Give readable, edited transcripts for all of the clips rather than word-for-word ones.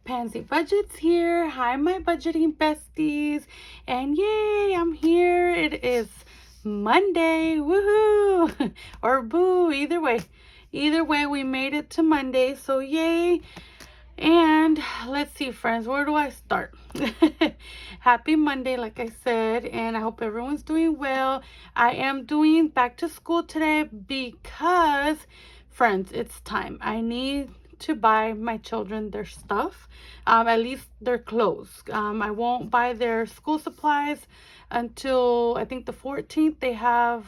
Pansy Budgets here. Hi, my budgeting besties. And yay, I'm here. It is Monday. Woohoo! Or boo, either way. Either way, we made it to Monday. So yay. And let's see, friends, where do I start? Happy Monday, like I said, and I hope everyone's doing well. I am doing back to school today because, friends, it's time. I need to buy my children their stuff, at least their clothes. I won't buy their school supplies until I think the 14th. They have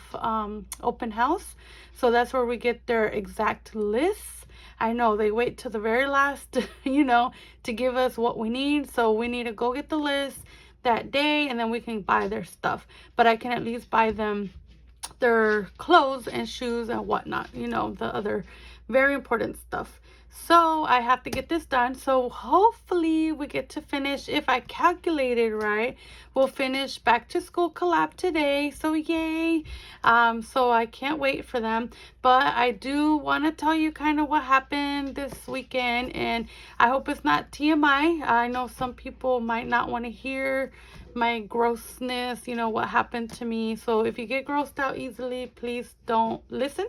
open house, so that's where we get their exact lists. I know they wait till the very last, to give us what we need. So we need to go get the list that day and then we can buy their stuff. But I can at least buy them their clothes and shoes and whatnot, the other very important stuff. So I have to get this done. So hopefully we get to finish, if I calculated right, we'll finish back to school collab today. So yay. So I can't wait for them. But I do want to tell you kind of what happened this weekend, and I hope it's not TMI. I know some people might not want to hear my grossness, what happened to me. So if you get grossed out easily, please don't listen.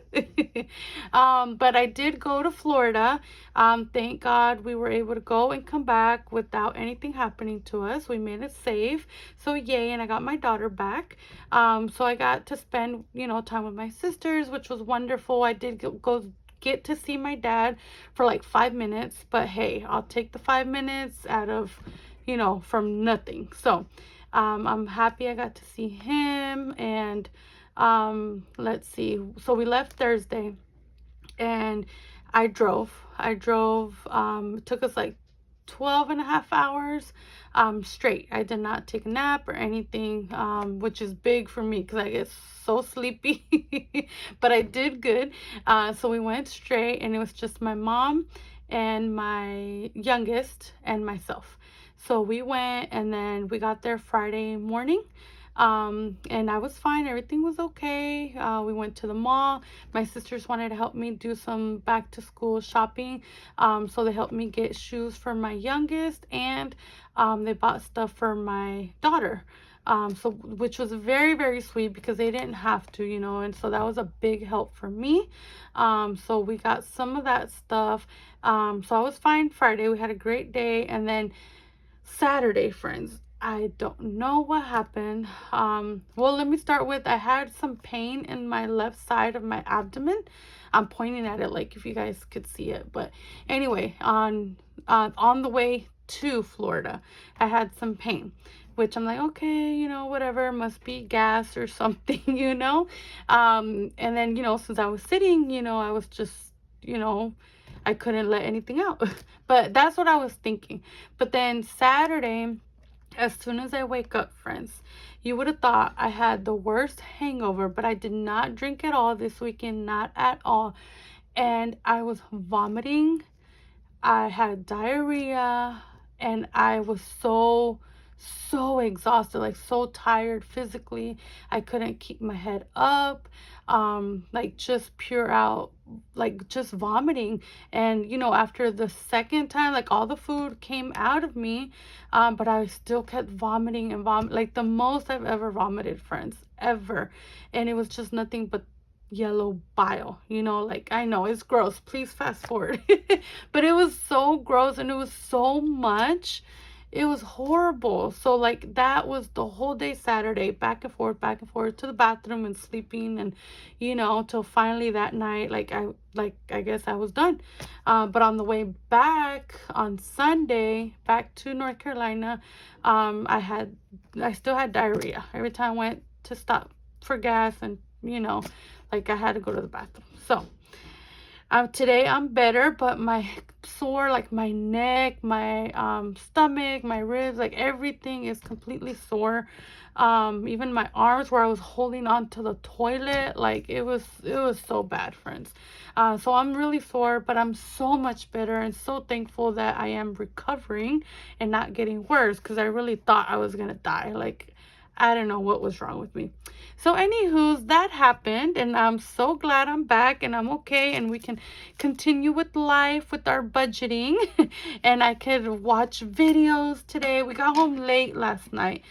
But I did go to Florida. Thank God we were able to go and come back without anything happening to us. We made it safe. So yay, and I got my daughter back. So I got to spend, time with my sisters, which was wonderful. I did go get to see my dad for like 5 minutes, but hey, I'll take the 5 minutes out of, from nothing. So I'm happy I got to see him. And let's see, so we left Thursday and I drove. It took us like 12.5 hours straight. I did not take a nap or anything, which is big for me because I get so sleepy. But I did good. So we went straight, and it was just my mom and my youngest and myself. So we went, and then we got there Friday morning. And I was fine. Everything was okay. We went to the mall. My sisters wanted to help me do some back to school shopping. So they helped me get shoes for my youngest, and they bought stuff for my daughter. Which was very, very sweet because they didn't have to, and so that was a big help for me. So we got some of that stuff. So I was fine Friday. We had a great day. And then Saturday, friends, I don't know what happened. Well, let me start with, I had some pain in my left side of my abdomen. I'm pointing at it like if you guys could see it. But anyway, on the way to Florida, I had some pain, which I'm like, okay, whatever, must be gas or something, And then, since I was sitting, I was just, I couldn't let anything out. But that's what I was thinking. But then Saturday, as soon as I wake up, friends, you would have thought I had the worst hangover, but I did not drink at all this weekend, not at all. And I was vomiting. I had diarrhea, and I was so exhausted, like so tired physically. I couldn't keep my head up, like just pure out, like just vomiting. And after the second time, like all the food came out of me, but I still kept vomiting and like the most I've ever vomited, friends, ever. And it was just nothing but yellow bile, like, I know it's gross, please fast forward. But it was so gross, and it was so much. It was horrible. So like that was the whole day Saturday, back and forth to the bathroom and sleeping, and till finally that night, I guess I was done. But on the way back on Sunday back to North Carolina, I still had diarrhea every time I went to stop for gas, and like I had to go to the bathroom. So today I'm better, but my sore, like my neck, my stomach, my ribs, like everything is completely sore. Even my arms, where I was holding on to the toilet, like it was so bad, friends. So I'm really sore, but I'm so much better, and so thankful that I am recovering and not getting worse, because I really thought I was gonna die. Like I don't know what was wrong with me. So anywho, that happened, and I'm so glad I'm back and I'm okay, and we can continue with life with our budgeting. And I could watch videos today. We got home late last night.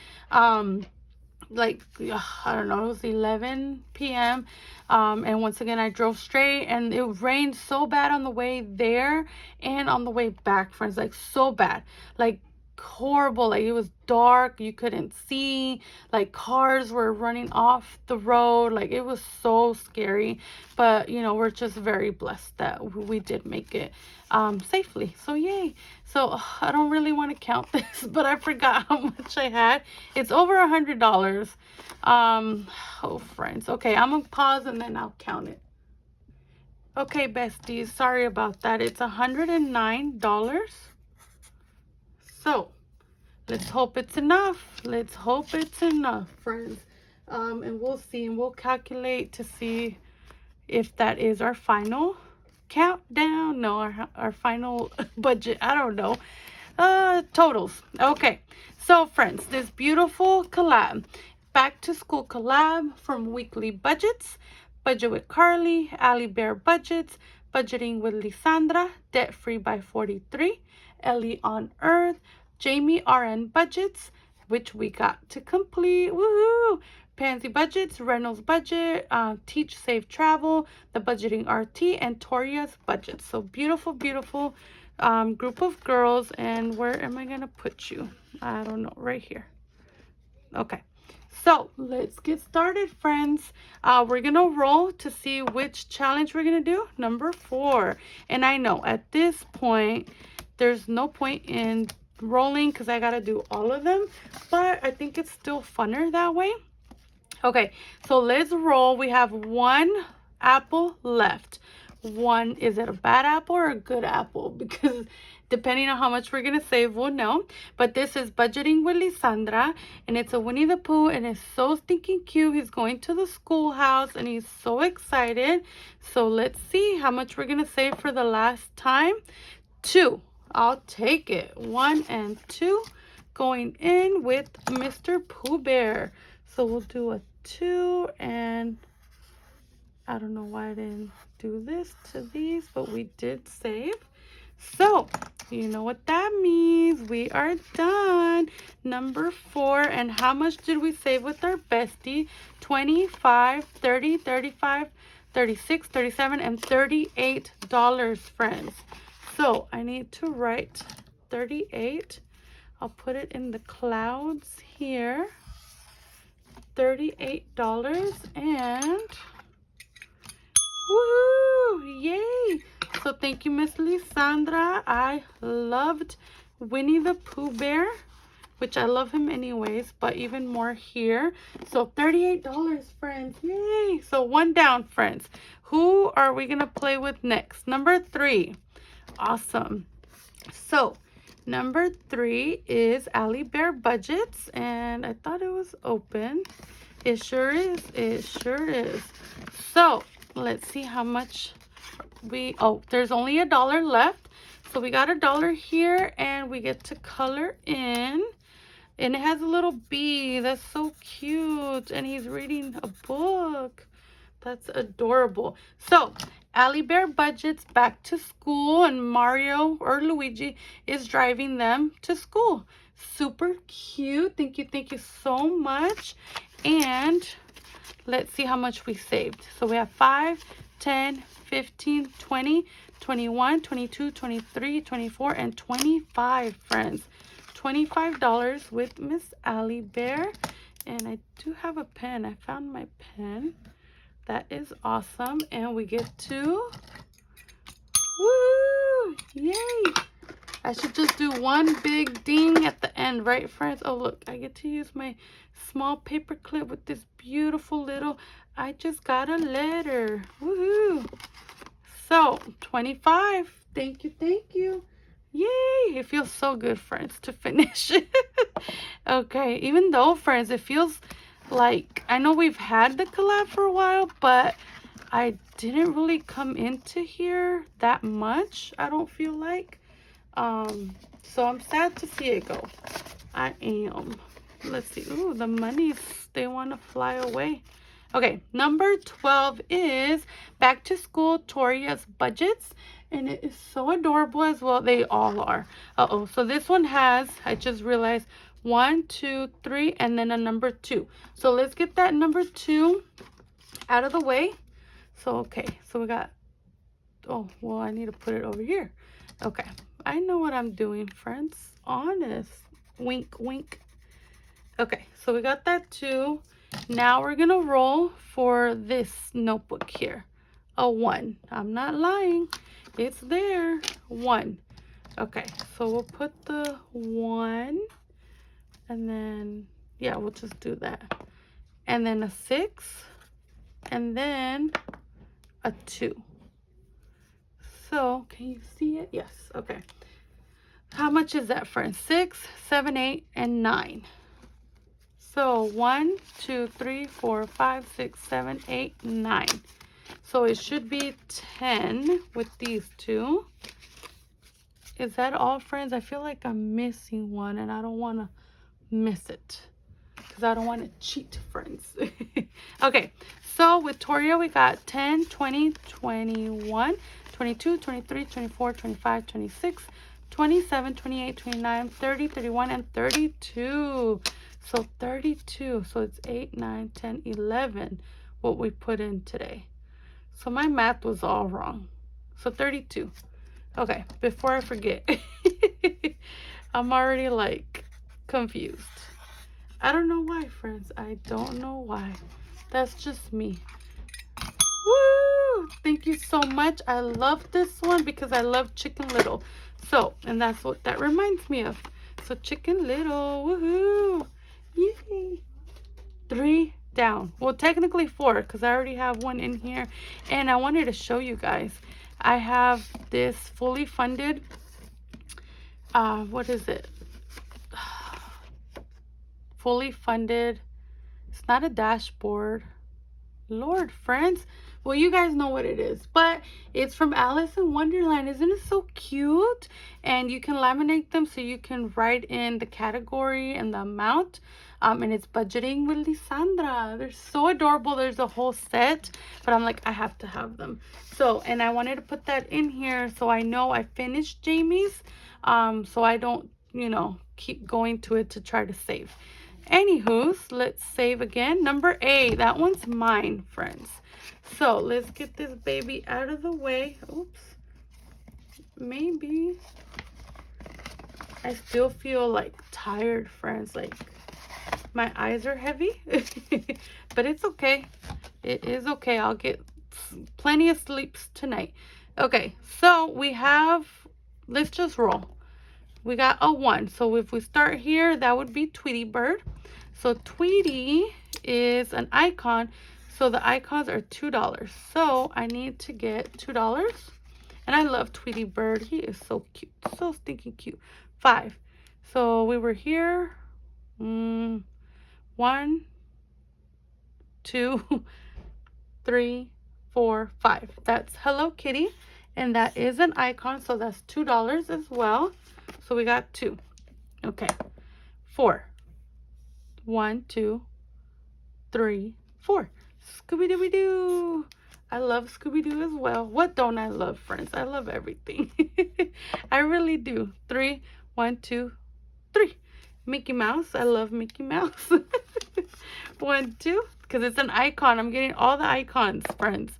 Like, I don't know, it was 11 p.m. And once again, I drove straight, and it rained so bad on the way there and on the way back, friends. Like, so bad. Like, horrible. Like, it was dark, you couldn't see, like cars were running off the road. Like, it was so scary. But you know, we're just very blessed that we did make it safely, so yay. So I don't really want to count this, but I forgot how much I had. It's over $100. Oh friends, okay, I'm gonna pause and then I'll count it. Okay besties, sorry about that. It's $109. So let's hope it's enough. Let's hope it's enough, friends. And we'll see, and we'll calculate to see if that is our final countdown. No, our final budget. I don't know. Totals. Okay. So, friends, this beautiful collab, back to school collab from Weekly Budgets, Budget with Carly, Ali Bear Budgets, Budgeting with Lisandra, Debt Free by 43, Ellie on Earth, Jamie RN Budgets, which we got to complete. Woohoo! Pansy Budgets, Reynolds Budget, Teach Save Travel, The Budgeting RT, and Toria's Budget. So beautiful, beautiful group of girls. And where am I going to put you? I don't know. Right here. Okay. So let's get started, friends. We're going to roll to see which challenge we're going to do. Number 4. And I know at this point, there's no point in rolling because I got to do all of them. But I think it's still funner that way. Okay, so let's roll. We have one apple left. One, is it a bad apple or a good apple? Because depending on how much we're going to save, we'll know. But this is Budgeting with Lisandra, and it's a Winnie the Pooh, and it's so stinking cute. He's going to the schoolhouse, and he's so excited. So let's see how much we're going to save for the last time. 2. I'll take it. 1 and 2 going in with Mr. Pooh Bear. So we'll do a 2, and I don't know why I didn't do this to these, but we did save. So you know what that means. We are done. Number 4. And how much did we save with our bestie? 25, 30, 35, 36, 37, and $38, friends. So I need to write 38. I'll put it in the clouds here. $38, and woohoo, yay. So thank you, Miss Lisandra. I loved Winnie the Pooh Bear, which I love him anyways, but even more here. So $38, friends, yay. So 1 down, friends. Who are we gonna play with next? Number 3. Awesome. So number 3 is Ali Bear Budgets, and I thought it was open. It sure is. It sure is. So let's see how much there's only $1 left. So we got $1 here, and we get to color in. And it has a little bee. That's so cute. And he's reading a book. That's adorable. So Ali Bear Budgets back to school, and Mario or Luigi is driving them to school. Super cute. Thank you so much. And let's see how much we saved. So we have 5, 10, 15, 20, 21, 22, 23, 24, and 25, friends. $25 with Miss Ali Bear. And I do have a pen. I found my pen. That is awesome. And we get to, woo, yay. I should just do one big ding at the end, right, friends? Oh, look, I get to use my small paper clip with this beautiful little, I just got a letter. Woohoo. So, 25. Thank you. Yay. It feels so good, friends, to finish. Okay, even though, friends, it feels like, I know we've had the collab for a while, but I didn't really come into here that much, I don't feel like. So I'm sad to see it go. I am. let's see. Ooh, the monies, they want to fly away. Okay, number 12 is Back to School Toria's Budgets. And it is so adorable as well. They all are. Uh-oh. So this one has, I just realized, 1, 2, 3, and then a number 2. So let's get that number 2 out of the way. So, okay. So we got, oh, well, I need to put it over here. Okay. I know what I'm doing, friends. Honest. Wink, wink. Okay. So we got that 2. Now we're going to roll for this notebook here. A 1. I'm not lying. It's there. 1. Okay. So we'll put the 1. And then, yeah, we'll just do that. And then a 6. And then a 2. So, can you see it? Yes. Okay. How much is that, friends? 6, 7, 8, and 9. So 1, 2, 3, 4, 5, 6, 7, 8, 9. So it should be 10 with these 2. Is that all, friends? I feel like I'm missing one and I don't want to miss it because I don't want to cheat, friends. Okay, so with Toria we got 10, 20, 21, 22, 23, 24, 25, 26, 27, 28, 29, 30, 31, and 32. So 32. So it's 8, 9, 10, 11 what we put in today. So my math was all wrong. So 32. Okay, before I forget. I'm already like confused. I don't know why, friends. I don't know why. That's just me. Woo! Thank you so much. I love this one because I love Chicken Little. So, and that's what that reminds me of. So Chicken Little, woohoo! Yay! 3 down. Well, technically 4 because I already have one in here. And I wanted to show you guys. I have this fully funded, what is it? Fully funded. It's not a dashboard. Lord, friends. Well, you guys know what it is, but it's from Alice in Wonderland. Isn't it so cute? And you can laminate them so you can write in the category and the amount. And it's budgeting with Lisandra. They're so adorable. There's a whole set, but I'm like, I have to have them. So, and I wanted to put that in here so I know I finished Jamie's, so I don't, you know, keep going to it to try to save. Anywho's, let's save again. Number 8, that one's mine, friends. So let's get this baby out of the way. Oops. Maybe. I still feel like tired, friends. Like my eyes are heavy. But it's okay. It is okay. I'll get plenty of sleeps tonight. Okay, so we have, let's just roll. We got a 1. So if we start here, that would be Tweety Bird. So Tweety is an icon. So the icons are $2. So I need to get $2. And I love Tweety Bird. He is so cute. So stinking cute. 5. So we were here. 1, 2, 3, 4, 5. That's Hello Kitty. And that is an icon. So that's $2 as well. So we got 2. Okay. 4. 1, 2, 3, 4. Scooby-Dooby-Doo. I love Scooby-Doo as well. What don't I love, friends? I love everything. I really do. 3, 1, 2, 3. Mickey Mouse. I love Mickey Mouse. 1, 2. Because it's an icon. I'm getting all the icons, friends.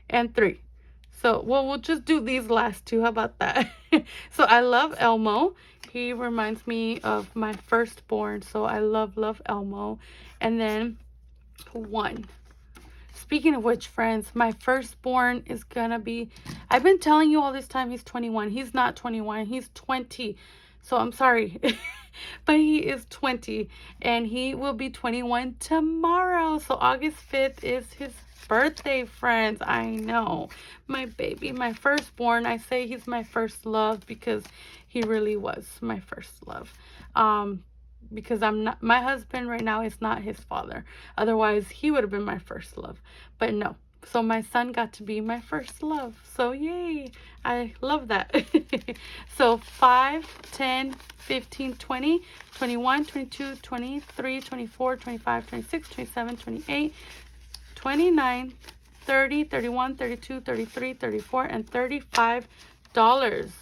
And 3. So, well, we'll just do these last 2. How about that? So, I love Elmo. He reminds me of my firstborn. So, I love Elmo. And then 1. Speaking of which, friends, my firstborn is going to be... I've been telling you all this time he's 21. He's not 21. He's 20. So, I'm sorry. But he is 20. And he will be 21 tomorrow. So, August 5th is his birthday, friends. I know, my baby, my firstborn. I say he's my first love because he really was my first love. Because I'm not, my husband right now is not his father. Otherwise he would have been my first love. But no, So my son got to be my first love. So yay. I love that. So 5, 10, 15, 20, 21, 22, 23, 24, 25, 26, 27, 28, 29, 30, 31, 32, 33, 34, and $35.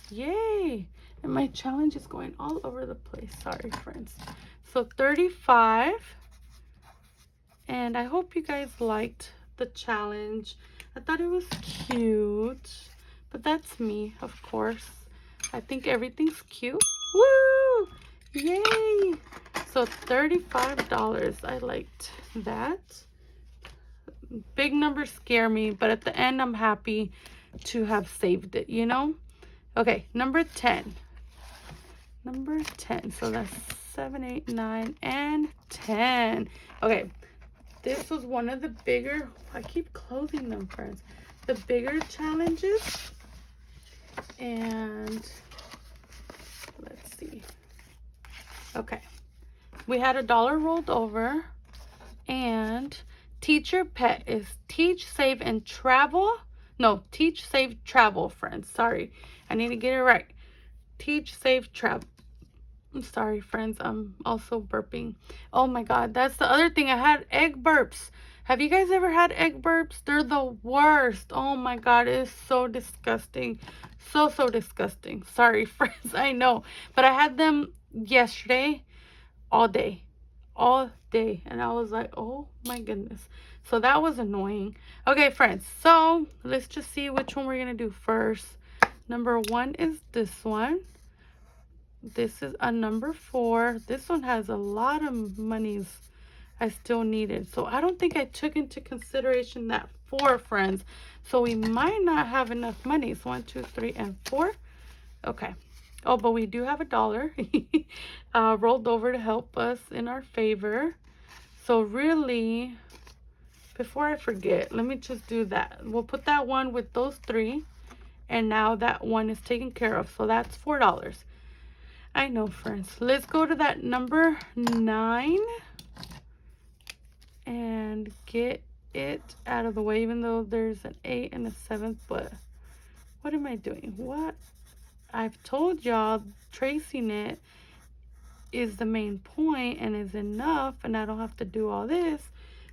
Yay. And my challenge is going all over the place. Sorry, friends. So 35. And I hope you guys liked the challenge. I thought it was cute. But that's me, of course. I think everything's cute. Woo! Yay! So $35. I liked that. Big numbers scare me, but at the end, I'm happy to have saved it, you know? Okay, number 10. Number 10. So that's 7, 8, 9, and 10. Okay, this was one of the bigger, I keep closing them, friends. The bigger challenges. And let's see. Okay, we had $1 rolled over, and Teach Your Pet is teach, save, and travel. No, teach, save, travel, friends. Sorry, I need to get it right. Teach, save, travel. I'm sorry, friends. I'm also burping. Oh my God, that's the other thing. I had egg burps. Have you guys ever had egg burps? They're the worst. Oh my God, it is so disgusting. So disgusting. Sorry, friends. I know. But I had them yesterday all day. All day. And I was like, oh my goodness. So that was annoying. Okay, friends. So let's just see which one we're going to do first. Number 1 is this one. This is a number 4. This one has a lot of monies I still needed. So I don't think I took into consideration that 4, friends. So we might not have enough money. So 1, 2, 3, and 4. Okay. Oh, but we do have $1 rolled over to help us in our favor. So really, before I forget, let me just do that. We'll put that one with those 3. And now that one is taken care of. So that's $4. I know, friends. Let's go to that number 9 and get it out of the way, even though there's an 8 and a 7. But what am I doing? What? I've told y'all tracing it is the main point and is enough, and I don't have to do all this.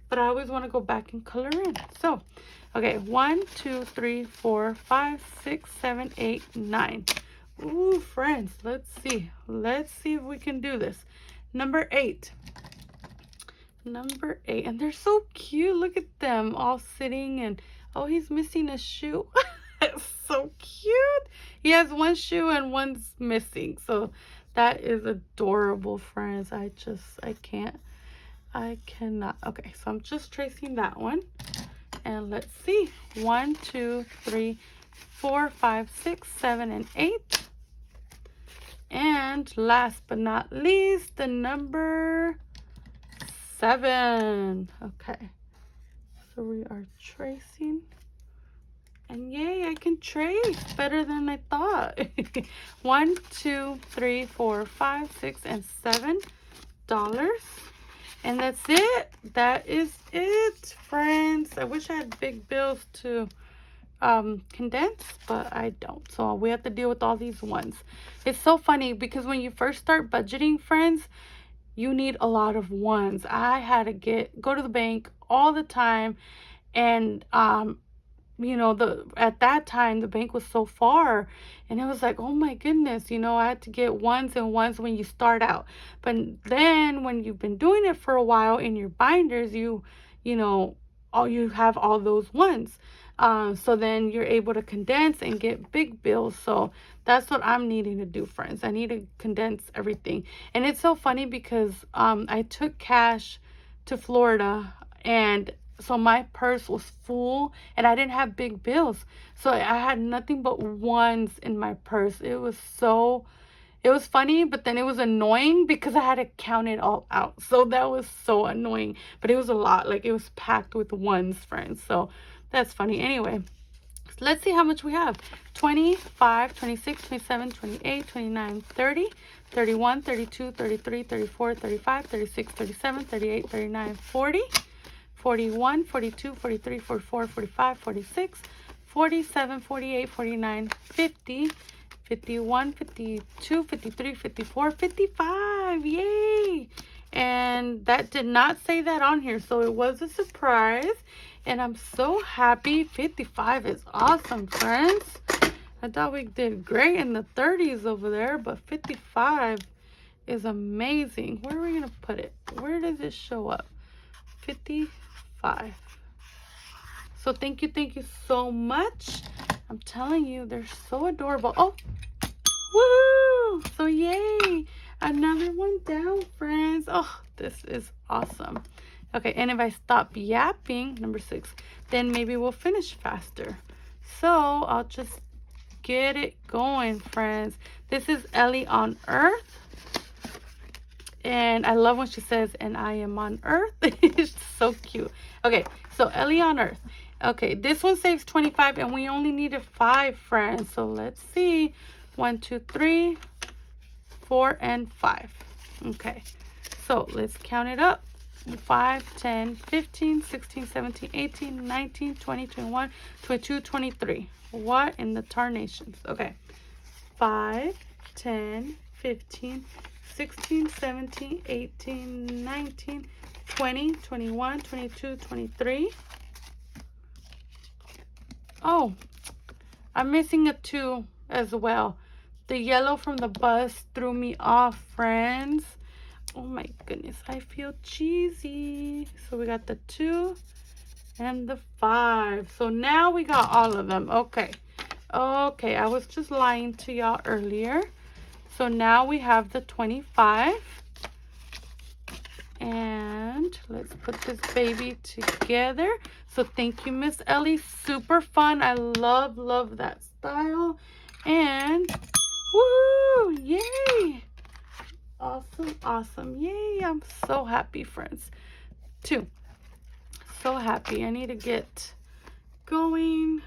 But I always want to go back and color in. So, okay, 1, 2, 3, 4, 5, 6, 7, 8, 9. Ooh, friends, let's see. Let's see if we can do this. Number 8. Number 8. And they're so cute. Look at them all sitting. And, oh, he's missing a shoe. So cute. He has one shoe and one's missing. So that is adorable, friends. I cannot. Okay, so I'm just tracing that one. And let's see. 1, 2, 3, 4, 5, 6, 7, and 8. And last but not least, the number 7. Okay. So we are tracing. And yay, I can trace better than I thought. 1, 2, 3, 4, 5, 6, and $7. And that's it. That is it, friends. I wish I had big bills to condense, but I don't. So we have to deal with all these ones. It's so funny because when you first start budgeting, friends, you need a lot of ones. I had to go to the bank all the time, and you know, at that time the bank was so far, and it was like, oh my goodness, you know, I had to get ones and ones when you start out. But then when you've been doing it for a while in your binders, you know, you have all those ones. So then you're able to condense and get big bills. So that's what I'm needing to do, friends. I need to condense everything. And it's so funny because I took cash to Florida, and so my purse was full and I didn't have big bills. So I had nothing but ones in my purse. It was funny, but then it was annoying because I had to count it all out. So that was so annoying. But it was a lot. Like, it was packed with ones, friends. So that's funny. Anyway, let's see how much we have. 25, 26, 27, 28, 29, 30, 31, 32, 33, 34, 35, 36, 37, 38, 39, 40. 41, 42, 43, 44, 45, 46, 47, 48, 49, 50, 51, 52, 53, 54, 55. Yay! And that did not say that on here, so it was a surprise. And I'm so happy. 55 is awesome, friends. I thought we did great in the 30s over there, but 55 is amazing. Where are we going to put it? Where does it show up? 55. So thank you so much. I'm telling you, they're so adorable. Oh, woo! So yay! Another one down, friends. Oh, this is awesome. Okay, and if I stop yapping, number 6, then maybe we'll finish faster. So I'll just get it going, friends. This is Ellie on Earth. And I love when she says, and I am on Earth. It's so cute. Okay, so Ellie on Earth. Okay, this one saves 25 and we only needed 5, friends. So let's see. 1, 2, 3, 4, and 5. Okay, so let's count it up. 5, 10, 15, 16, 17, 18, 19, 20, 21, 22, 23. What in the tarnations? Okay, 5, 10, 15, 16, 17, 18, 19, 20, 21, 22, 23. Oh, I'm missing a 2 as well. The yellow from the bus threw me off, friends. Oh my goodness, I feel cheesy. So we got the 2 and the 5. So now we got all of them. Okay. Okay, I was just lying to y'all earlier. So now we have the 25. And let's put this baby together. So thank you, Miss Ellie. Super fun. I love that style. And woo! Yay! Awesome. Yay! I'm so happy, friends. 2. So happy. I need to get going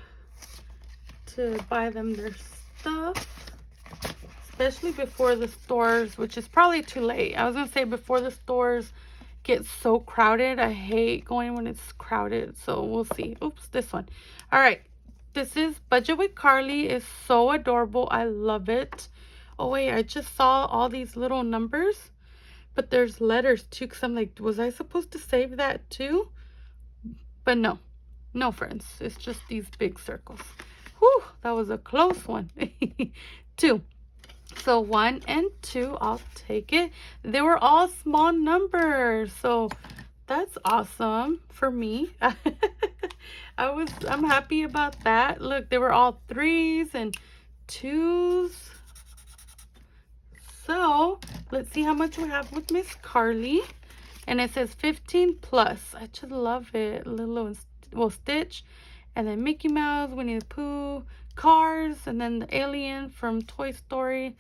to buy them their stuff. Especially before the stores, which is probably too late. I was going to say before the stores get so crowded. I hate going when it's crowded. So we'll see. Oops, this one. All right. This is Budget with Carly. It's so adorable. I love it. Oh, wait. I just saw all these little numbers. But there's letters too. Because I'm like, was I supposed to save that too? But no. No, friends. It's just these big circles. Whew. That was a close one. 2. So 1 and 2, I'll take it. They were all small numbers, so that's awesome for me. I'm happy about that. Look, they were all 3s and 2s. So let's see how much we have with Miss Carly. And it says 15 plus. I just love it. Lilo and Stitch, and then Mickey Mouse, Winnie the Pooh, Cars, and then the alien from Toy Story.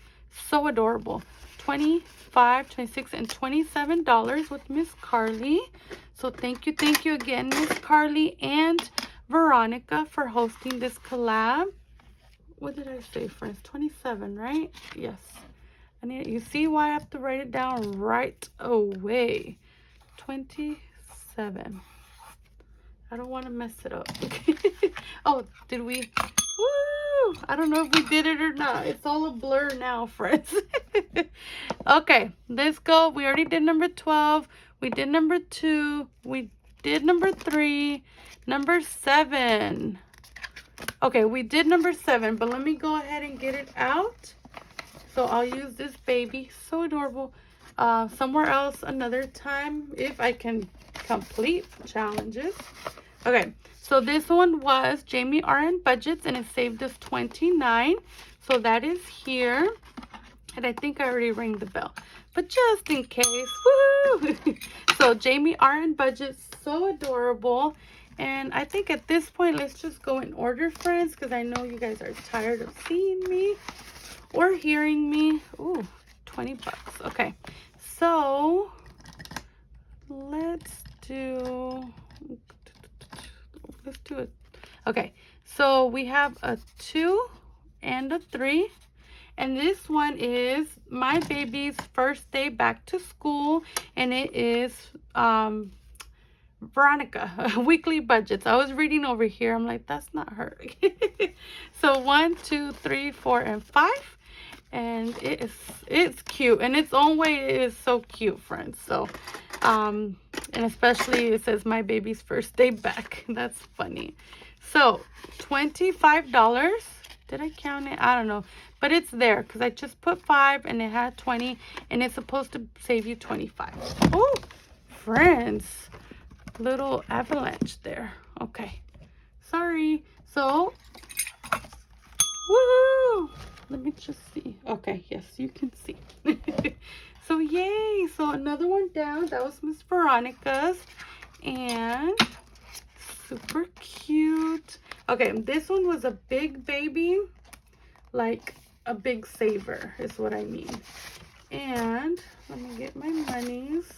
So adorable. 25, 26, and $27 with Miss Carly. So thank you again, Miss Carly and Veronica, for hosting this collab. What did I say, friends? 27, right? Yes. You see why I have to write it down right away. 27. I don't want to mess it up. Oh, did we? Woo! I don't know if we did it or not. It's all a blur now, friends. Okay, let's go. We already did number 12. We did number 2. We did number 3. Number 7. Okay, we did number 7, but let me go ahead and get it out. So I'll use this baby. So adorable. Somewhere else another time if I can complete challenges. Okay, so this one was Jamie RN Budgets, and it saved us 29. So that is here. And I think I already rang the bell, but just in case. Woo! So Jamie RN Budgets, so adorable. And I think at this point, let's just go in order, friends, because I know you guys are tired of seeing me or hearing me. Ooh, 20 bucks. Okay, so let's do it. Okay, so we have a 2 and a 3. And this one is my baby's first day back to school. And it is Veronica, weekly budgets. I was reading over here. I'm like, that's not her. So 1, 2, 3, 4, and 5. And it's cute. In its own way, it is so cute, friends. So, and especially it says my baby's first day back. That's funny. So, $25. Did I count it? I don't know. But it's there because I just put 5 and it had 20. And it's supposed to save you 25. Oh, friends. Little avalanche there. Okay. Sorry. So, woohoo! Let me just see. Okay, yes, you can see. So, yay! So, another one down. That was Miss Veronica's. And super cute. Okay, this one was a big baby. Like a big saver is what I mean. And let me get my monies.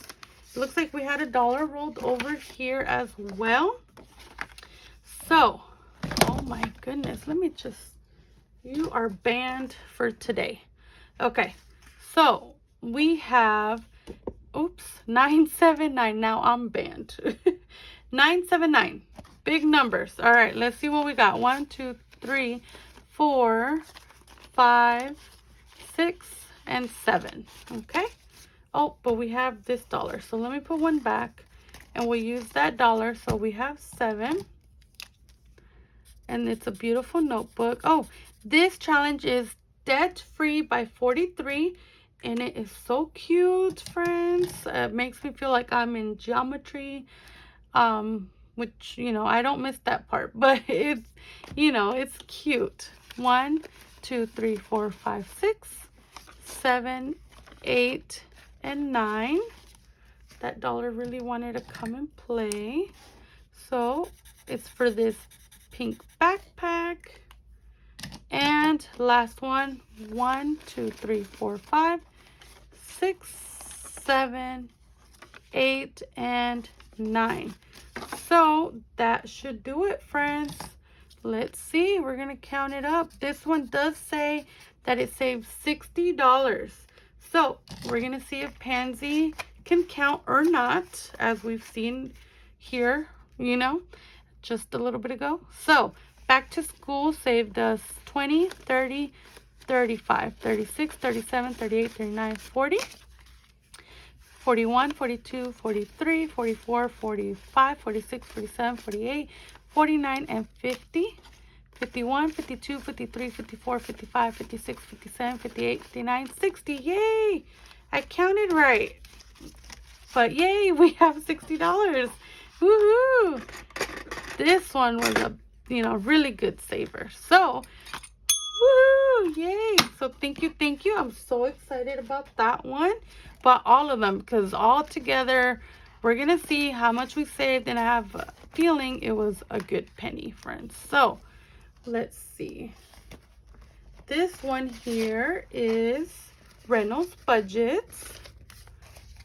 It looks like we had $1 rolled over here as well. So, oh my goodness. Let me just... You are banned for today. Okay, so we have, oops, 979. Now I'm banned. 979. Big numbers. All right, let's see what we got. 1, 2, 3, 4, 5, 6, and 7. Okay. Oh, but we have this $1. So let me put one back and we'll use that $1. So we have 7. And it's a beautiful notebook. Oh, this challenge is Debt Free by 43. And it is so cute, friends. It makes me feel like I'm in geometry. Which, you know, I don't miss that part. But it's, you know, it's cute. 1, 2, 3, 4, 5, 6, 7, 8, and 9. That $1 really wanted to come and play. So it's for this pink backpack. And last one, 1, 2, 3, 4, 5, 6, 7, 8, and 9. So that should do it, friends. Let's see. We're going to count it up. This one does say that it saves $60. So we're going to see if Pansy can count or not, as we've seen here, you know, just a little bit ago. So back to school saved us 20, 30, 35, 36, 37, 38, 39, 40, 41, 42, 43, 44, 45, 46, 47, 48, 49, and 50. 51, 52, 53, 54, 55, 56, 57, 58, 59, 60. Yay! I counted right. But yay, we have $60. Woohoo! This one was a, you know, really good saver. So, woo! Yay! So thank you, thank you. I'm so excited about that one. But all of them, because all together, we're going to see how much we saved. And I have a feeling it was a good penny, friends. So, let's see. This one here is Reynolds Budgets.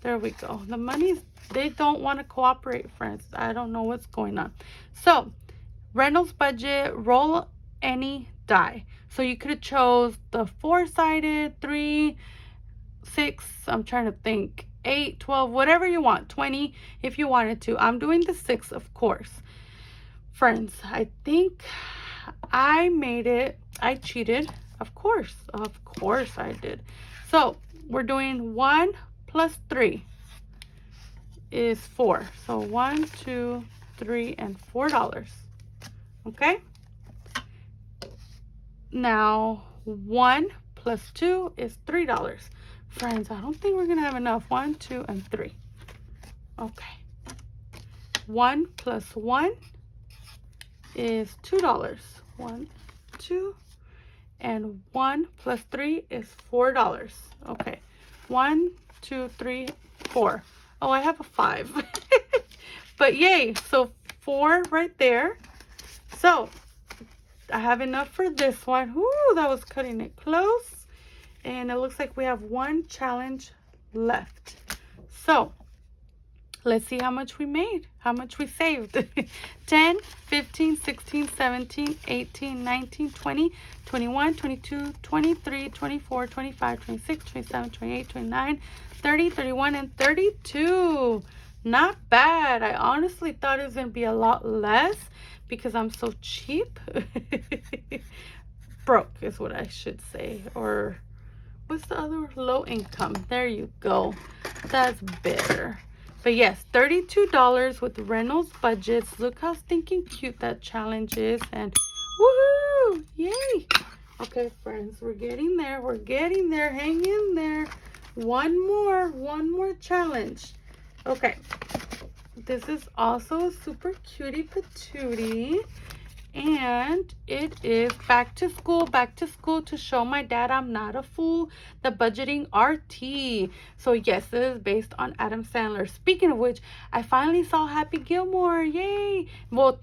There we go. The money's, they don't want to cooperate, friends. I don't know what's going on. So, Reynolds Budget, roll any die. So you could have chose the 4-sided, 3, 6, I'm trying to think, 8, 12, whatever you want, 20 if you wanted to. I'm doing the 6, of course. Friends, I think I made it. I cheated. Of course I did. So we're doing 1 plus 3 is 4. So 1, 2, 3, and $4. Okay. Now 1 plus 2 is $3. Friends, I don't think we're gonna have enough. 1, 2, and 3. Okay. 1 plus 1 is $2. 1, 2, and 1 plus 3 is $4. Okay. 1, 2, 3, 4. Oh, I have a 5. But yay, so 4 right there. So I have enough for this one. Ooh, that was cutting it close. And it looks like we have one challenge left. So let's see how much we made, how much we saved. 10, 15, 16, 17, 18, 19, 20, 21, 22, 23, 24, 25, 26, 27, 28, 29, 30, 31, and 32. Not bad. I honestly thought it was going to be a lot less because I'm so cheap. Broke is what I should say. Or what's the other? Low income. There you go. That's better. But yes, $32 with Reynolds budgets. Look how stinking cute that challenge is. And woohoo! Yay! Okay, friends, we're getting there. We're getting there. Hang in there. One more challenge. Okay. This is also a super cutie patootie. And it is back to school to show my dad I'm not a fool. The budgeting RT. So yes, this is based on Adam Sandler. Speaking of which, I finally saw Happy Gilmore. Yay! Well,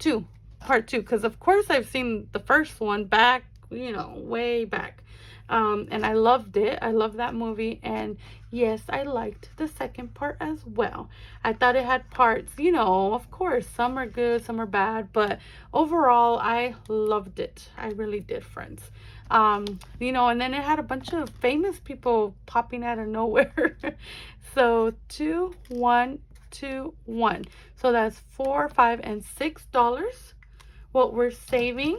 part two, because of course I've seen the first one back, you know, way back. And I loved it. I love that movie. And yes, I liked the second part as well. I thought it had parts, you know, of course, some are good, some are bad, but overall, I loved it. I really did, friends. You know, and then it had a bunch of famous people popping out of nowhere. So 2, 1, 2, 1. So that's $4, $5, and $6. What we're saving,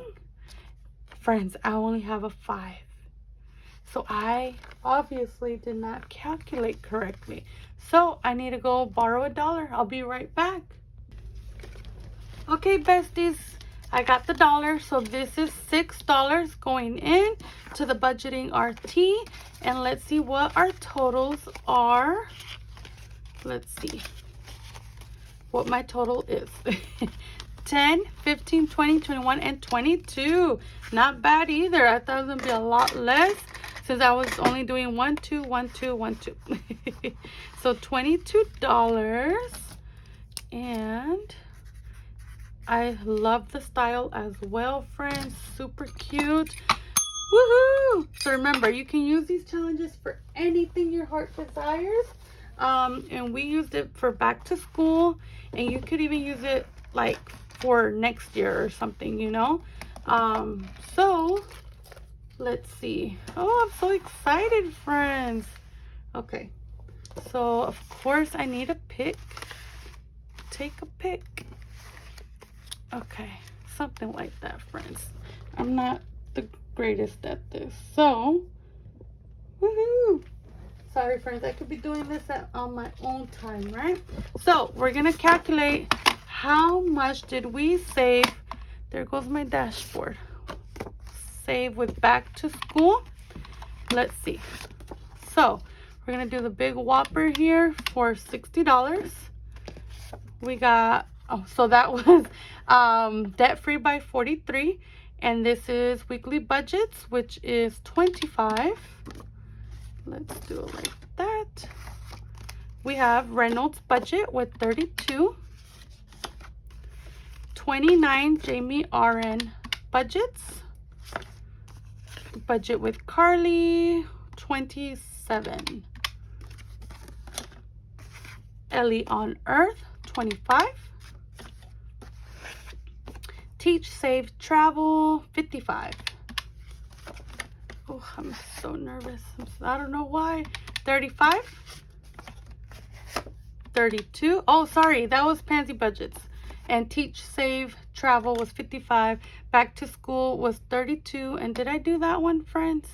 friends, I only have a 5. So I obviously did not calculate correctly. So I need to go borrow $1. I'll be right back. Okay, besties, I got the dollar. So this is $6 going in to the budgeting RT. And let's see what our totals are. Let's see what my total is. 10, 15, 20, 21, and 22. Not bad either. I thought it was going to be a lot less, since I was only doing 1, 2, 1, 2, 1, 2. So $22. And I love the style as well, friends. Super cute. Woohoo! So remember, you can use these challenges for anything your heart desires. And we used it for back to school. And you could even use it like for next year or something, you know. So let's see. Oh, I'm so excited, friends. Okay, so of course I need a pick. Take a pick. Okay, something like that, friends. I'm not the greatest at this, so woohoo! Sorry, friends, I could be doing this on my own time, right? So we're gonna calculate how much did we save. There goes my dashboard. Save with back to school. Let's see. So we're gonna do the big whopper here for $60. We got, oh, so that was debt free by 43, and this is weekly budgets, which is 25. Let's do it like that. We have Reynolds budget with 32. 29 Jamie RN budgets. Budget with Carly, 27. Ellie on Earth, 25. Teach, Save, Travel, 55. Oh, I'm so nervous. I don't know why. 35. 32. Oh, sorry, that was Pansy budgets. And Teach, Save, Travel was 55. Back to School was 32. And did I do that one, friends?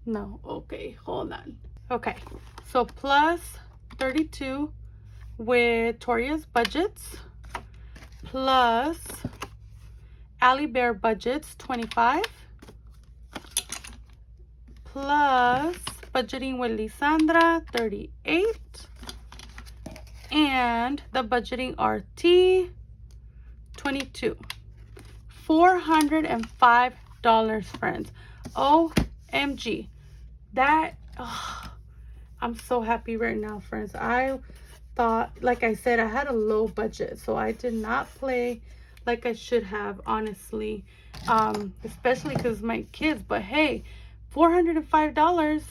No. Okay, hold on. Okay, so plus 32 with Toria's budgets, plus Allie Bear budgets, 25, plus budgeting with Lisandra, 38, and the budgeting RT, 22. $405, friends. OMG. That, oh, I'm so happy right now, friends. I thought, like I said, I had a low budget, so I did not play like I should have, honestly, especially because my kids. But hey, $405,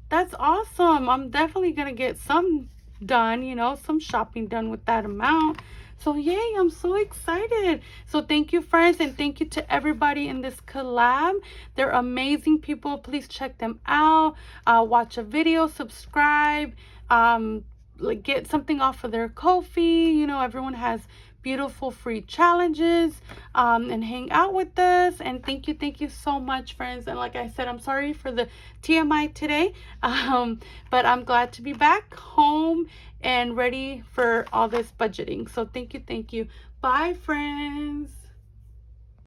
that's awesome. I'm definitely gonna get some done, you know, some shopping done with that amount. So yay, I'm so excited. So thank you, friends, and thank you to everybody in this collab. They're amazing people. Please check them out. Watch a video, subscribe, like get something off of their Ko-fi. You know, everyone has beautiful free challenges, and hang out with us. And thank you so much, friends. And like I said, I'm sorry for the TMI today, but I'm glad to be back home and ready for all this budgeting. So thank you. Bye, friends.